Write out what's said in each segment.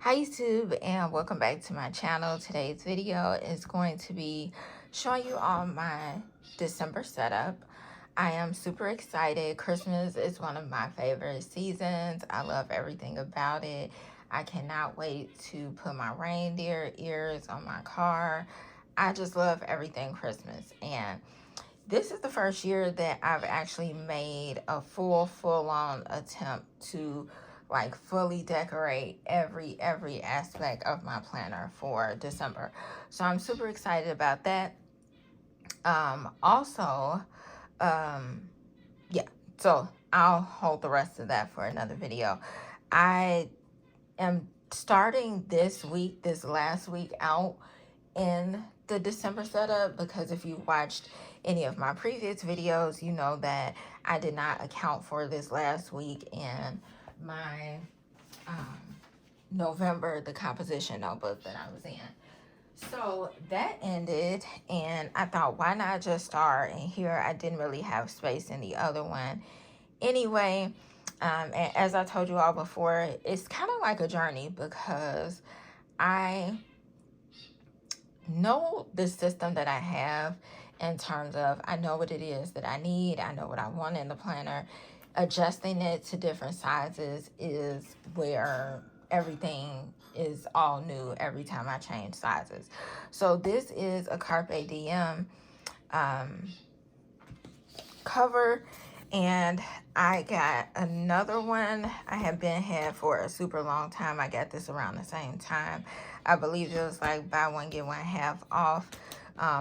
Hi YouTube, and welcome back to my channel. Today's video is going to be showing you all my December setup. I am super excited. Christmas is one of my favorite seasons. I love everything about it. I cannot wait to put my reindeer ears on my car. I just love everything Christmas, and this is the first year that I've actually made a full-on attempt to like fully decorate every aspect of my planner for December. So I'm super excited about that. Also, yeah, so I'll hold the rest of that for another video. I am starting this week, this last week out in the December setup, because if you watched any of my previous videos, you know that I did not account for this last week in my November, the composition notebook that I was in. So that ended, and I thought, why not just start? And here I didn't really have space in the other one anyway. And as I told you all before, it's kind of like a journey, because I know the system that I have in terms of, I know what it is that I need. I know what I want in the planner. Adjusting it to different sizes is where everything is all new every time I change sizes. So this is a Carpe Diem cover, and I got another one I have been had for a super long time. I got this around the same time. I believe it was like buy one get one half off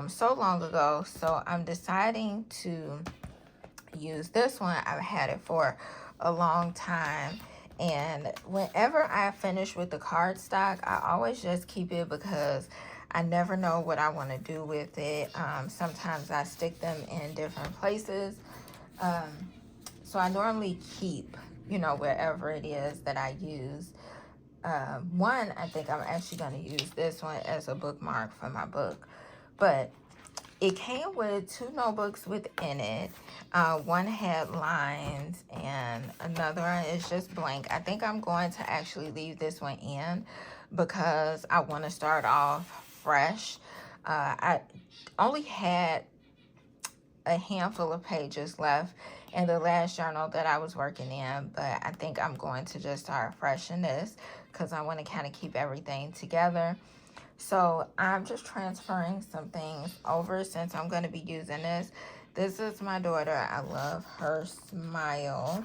so long ago. So I'm deciding to use this one. I've had it for a long time, and whenever I finish with the cardstock, I always just keep it, because I never know what I want to do with it. Sometimes I stick them in different places. So I normally keep, wherever it is that I use. One, I think I'm actually going to use this one as a bookmark for my book. But it came with two notebooks within it. One had lines and another one is just blank. I think I'm going to actually leave this one in, because I want to start off fresh. I only had a handful of pages left in the last journal that I was working in, but I think I'm going to just start fresh in this, because I want to kind of keep everything together. So I'm just transferring some things over since I'm going to be using this. This is my daughter. I love her smile.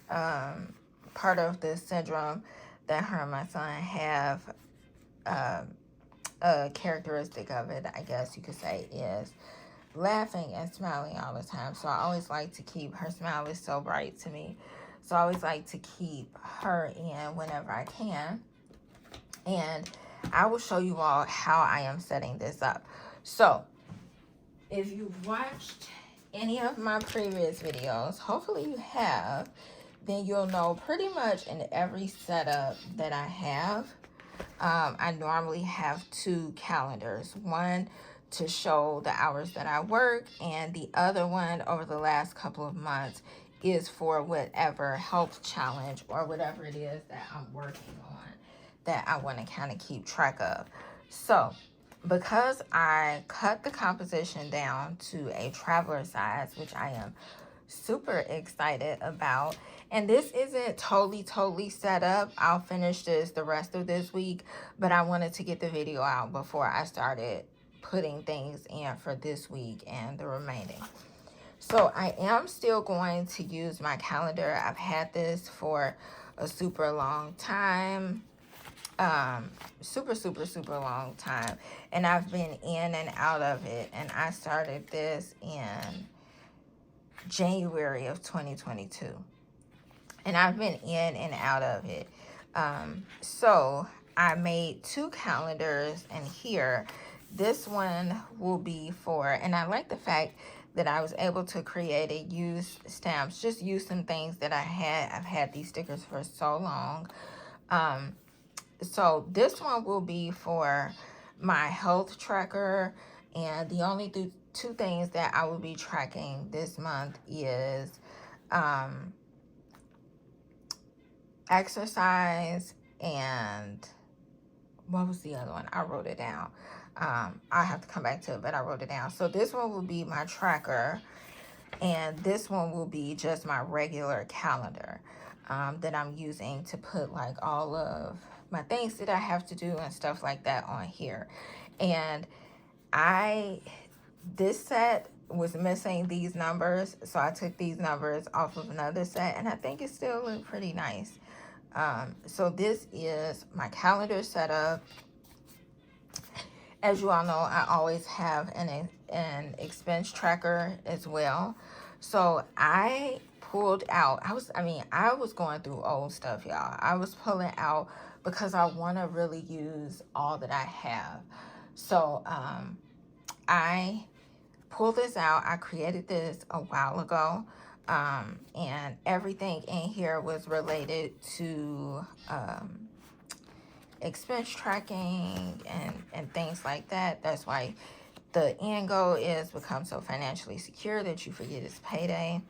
Part of the syndrome that her and my son have, a characteristic of it, I guess you could say, is laughing and smiling all the time. So I always like to keep, her smile is so bright to me, so I always like to keep her in whenever I can. And I will show you all how I am setting this up. So if you've watched any of my previous videos, hopefully you have, then you'll know pretty much in every setup that I have, I normally have two calendars. One to show the hours that I work, and the other one over the last couple of months is for whatever health challenge or whatever it is that I'm working on that I want to kind of keep track of. So because I cut the composition down to a traveler size, which I am super excited about, and this isn't totally set up. I'll finish this the rest of this week, but I wanted to get the video out before I started putting things in for this week and the remaining. So I am still going to use my calendar. I've had this for a super long time. Super long time, and I've been in and out of it, and I started this in January of 2022, and I've been in and out of it. So I made two calendars, and here this one will be for, and I like the fact that I was able to create a use stamps, just use some things that I've had these stickers for so long. So this one will be for my health tracker, and the only two things that I will be tracking this month is exercise and what was the other one? I wrote it down. I have to come back to it, but I wrote it down. So this one will be my tracker, and this one will be just my regular calendar that I'm using to put like all of my things that I have to do and stuff like that on here. And this set was missing these numbers, so I took these numbers off of another set, and I think it still looked pretty nice. So this is my calendar setup. As you all know, I always have an expense tracker as well. So I pulled out, I was going through old stuff, y'all. I was pulling out because I want to really use all that I have. So I pulled this out. I created this a while ago. And everything in here was related to expense tracking and things like that. That's why the end goal is become so financially secure that you forget it's payday.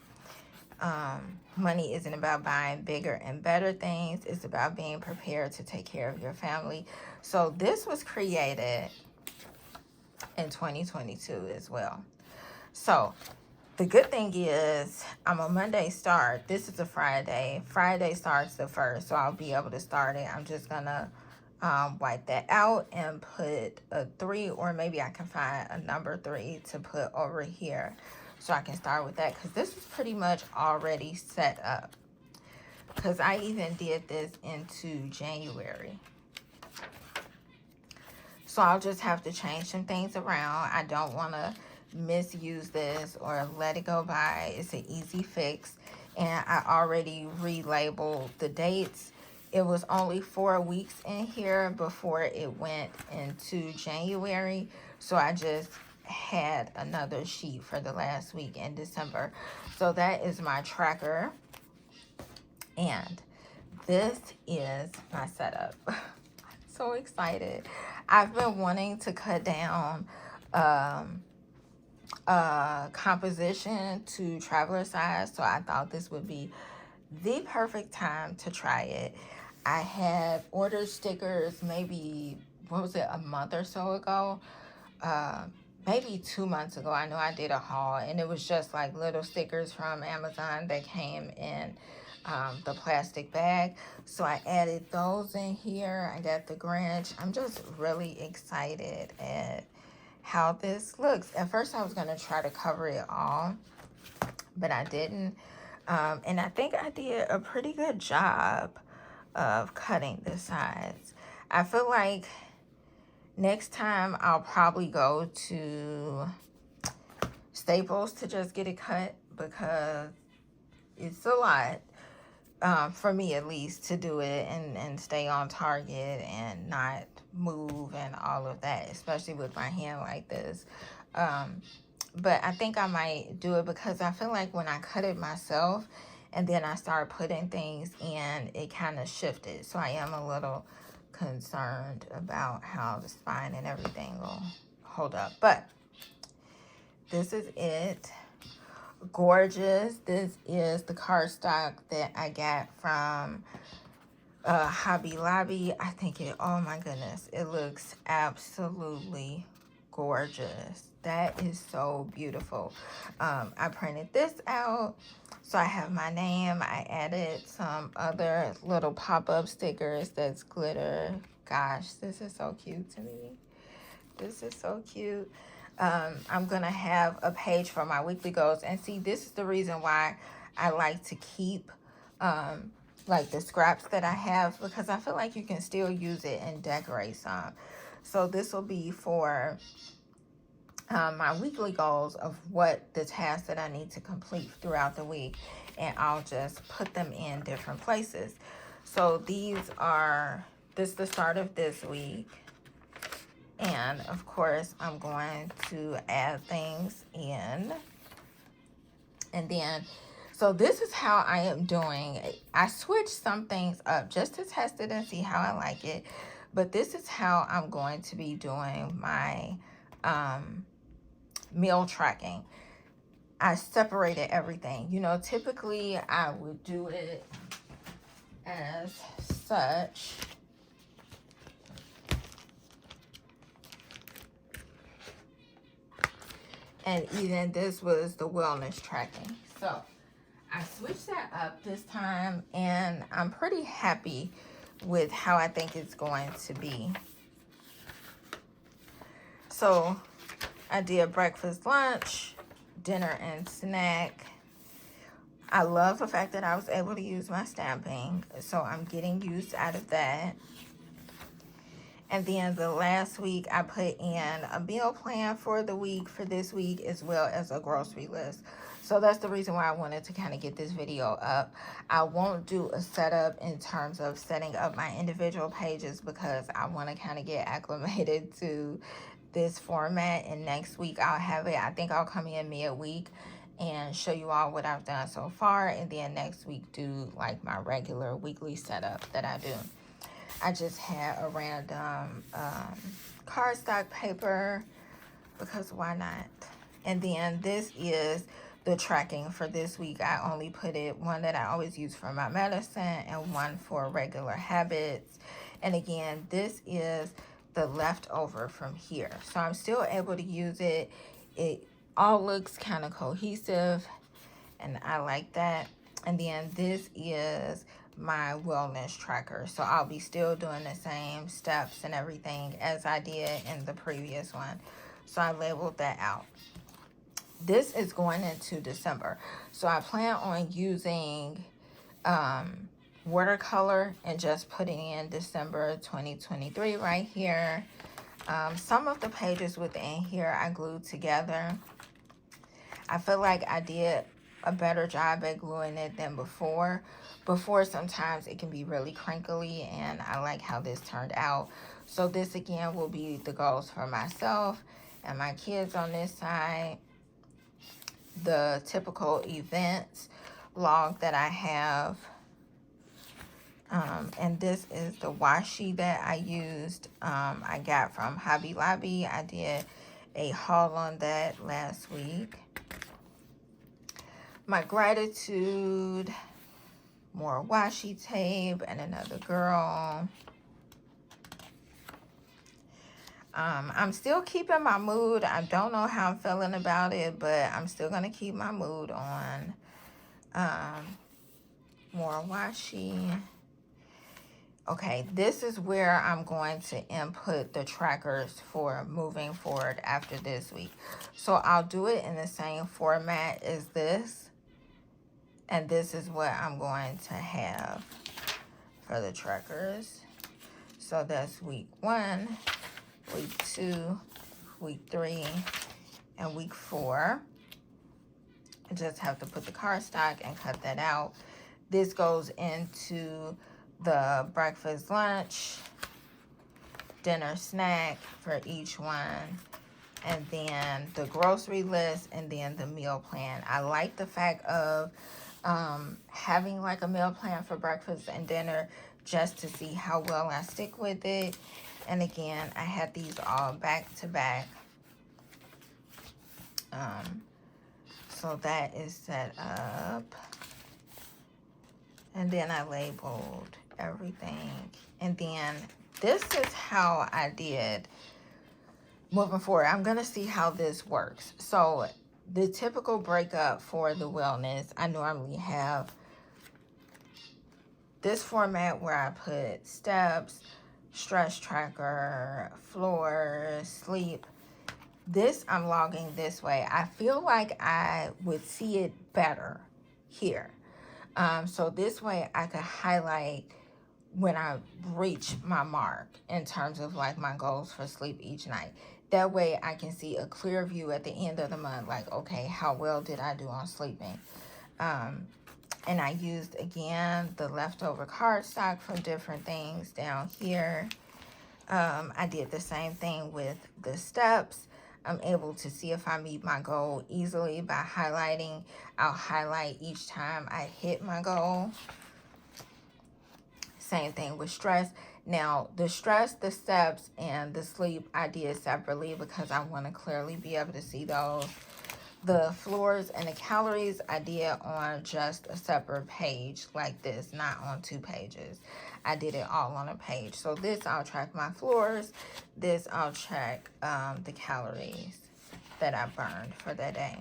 Money isn't about buying bigger and better things. It's about being prepared to take care of your family. So this was created in 2022 as well. So the good thing is I'm a Monday start. This is a Friday. Friday starts the 1st, so I'll be able to start it. I'm just gonna wipe that out and put a 3, or maybe I can find a number 3 to put over here so I can start with that, because this is pretty much already set up, because I even did this into January. So I'll just have to change some things around. I don't want to misuse this or let it go by. It's an easy fix, and I already relabeled the dates. It was only 4 weeks in here before it went into January, so I just had another sheet for the last week in December. So that is my tracker, and this is my setup. I'm so excited. I've been wanting to cut down composition to traveler size, so I thought this would be the perfect time to try it. I had ordered stickers maybe, what was it, a month or so ago, maybe 2 months ago. I know I did a haul, and it was just like little stickers from Amazon that came in the plastic bag. So I added those in here. I got the Grinch. I'm just really excited at how this looks. At first I was going to try to cover it all, but I didn't. And I think I did a pretty good job of cutting the sides. I feel like next time I'll probably go to Staples to just get it cut, because it's a lot, for me at least, to do it and stay on target and not move and all of that, especially with my hand like this. But I think I might do it, because I feel like when I cut it myself and then I started putting things in, it kind of shifted. So I am a little concerned about how the spine and everything will hold up. But this is it. Gorgeous. This is the cardstock that I got from Hobby Lobby. I think oh my goodness, it looks absolutely gorgeous. That is so beautiful. I printed this out, so I have my name. I added some other little pop-up stickers that's glitter. Gosh, this is so cute to me. This is so cute. I'm gonna have a page for my weekly goals, and see, this is the reason why I like to keep like the scraps that I have, because I feel like you can still use it and decorate some. So this will be for my weekly goals of what the tasks that I need to complete throughout the week, and I'll just put them in different places. So this is the start of this week, and of course I'm going to add things in, and then so this is how I am doing. I switched some things up just to test it and see how I like it, but this is how I'm going to be doing my meal tracking. I separated everything. You know, typically I would do it as such, And even this was the wellness tracking. So I switched that up this time, and I'm pretty happy with how I think it's going to be. So I did breakfast, lunch, dinner, and snack. I love the fact that I was able to use my stamping, so I'm getting use out of that. And then the last week, I put in a meal plan for the week, for this week, as well as a grocery list. So that's the reason why I wanted to kind of get this video up. I won't do a setup in terms of setting up my individual pages because I want to kind of get acclimated to this format. And next week I'll have it. I think I'll come in midweek and show you all what I've done so far. And then next week do like my regular weekly setup that I do. I just had a random cardstock paper because why not? And then this is the tracking for this week. I only put it one that I always use for my medicine and one for regular habits. And again, this is the leftover from here. So I'm still able to use it. It all looks kind of cohesive and I like that. And then this is my wellness tracker. So I'll be still doing the same steps and everything as I did in the previous one. So I labeled that out. This is going into December. So I plan on using watercolor and just putting in December 2023 right here. Some of the pages within here I glued together. I feel like I did a better job at gluing it than before. Before, sometimes it can be really crinkly, and I like how this turned out. So this again will be the goals for myself and my kids on this side. The typical events log that I have. And this is the washi that I used. I got from Hobby Lobby. I did a haul on that last week. My gratitude, more washi tape, and another girl. I'm still keeping my mood. I don't know how I'm feeling about it, but I'm still going to keep my mood on. More washi. Okay, this is where I'm going to input the trackers for moving forward after this week. So I'll do it in the same format as this. And this is what I'm going to have for the trackers. So that's week 1, week 2, week 3, and week 4. I just have to put the cardstock and cut that out. This goes into the breakfast, lunch, dinner, snack for each one. And then the grocery list and then the meal plan. I like the fact of having like a meal plan for breakfast and dinner just to see how well I stick with it. And again, I had these all back to back. So that is set up. And then I labeled everything. And then this is how I did moving forward. I'm going to see how this works. So the typical breakup for the wellness, I normally have this format where I put steps, stress tracker, floor, sleep. This I'm logging this way. I feel like I would see it better here. So this way I could highlight when I reach my mark in terms of like my goals for sleep each night. That way I can see a clear view at the end of the month, like, okay, how well did I do on sleeping? And I used, again, the leftover cardstock for different things down here. I did the same thing with the steps. I'm able to see if I meet my goal easily by highlighting. I'll highlight each time I hit my goal. Same thing with stress. Now, the stress, the steps, and the sleep I did separately because I want to clearly be able to see those. The floors and the calories I did on just a separate page like this, not on 2 pages. I did it all on a page. So this, I'll track my floors. This, I'll track the calories. that I burned for that day.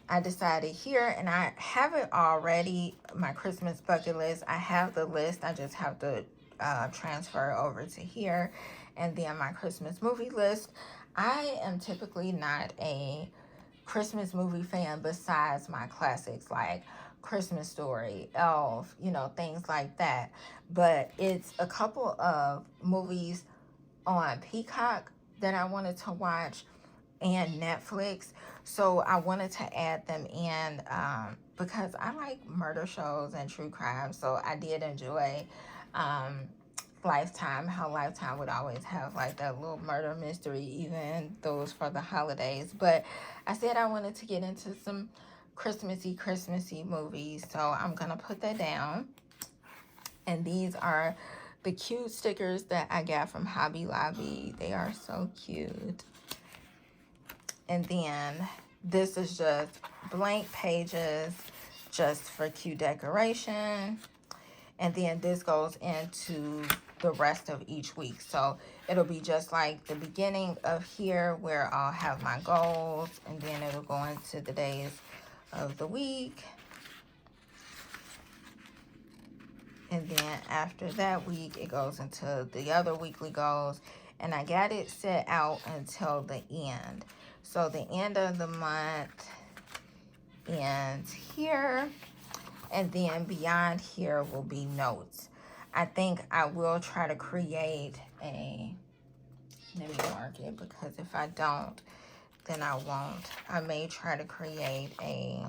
I decided here, and I have it already, my Christmas bucket list. I have the list. I just have to transfer it over to here. And then my Christmas movie list. I am typically not a Christmas movie fan besides my classics like Christmas Story, Elf, you know, things like that. But it's a couple of movies on Peacock that I wanted to watch and Netflix. So I wanted to add them in because I like murder shows and true crime. So I did enjoy Lifetime, how Lifetime would always have like that little murder mystery, even those for the holidays. But I said I wanted to get into some Christmassy movies. So I'm going to put that down. And these are the cute stickers that I got from Hobby Lobby. They are so cute. And then this is just blank pages just for cute decoration. And then this goes into the rest of each week. So it'll be just like the beginning of here where I'll have my goals. And then it'll go into the days of the week. And then after that week, it goes into the other weekly goals. And I got it set out until the end. So the end of the month ends here. And then beyond here will be notes. I think I will try to create a, let me mark it, because if I don't, then I won't. I may try to create a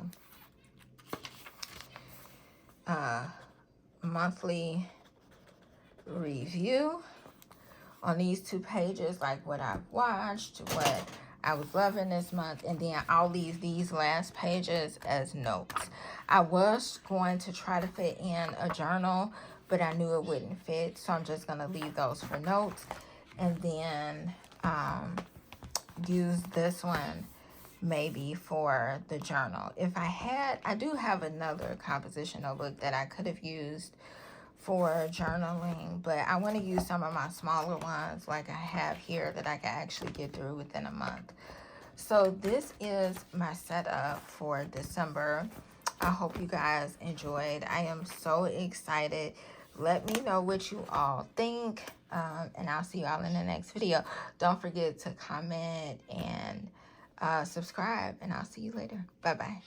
monthly review on these 2 pages, like what I've watched, what I was loving this month, and then I'll leave these last pages as notes. I was going to try to fit in a journal, but I knew it wouldn't fit, so I'm just going to leave those for notes, and then use this one maybe for the journal. If I do have another composition notebook that I could have used for journaling, but I want to use some of my smaller ones like I have here that I can actually get through within a month. So this is my setup for December. I hope you guys enjoyed. I am so excited. Let me know what you all think, and I'll see you all in the next video. Don't forget to comment and subscribe, and I'll see you later. Bye-bye.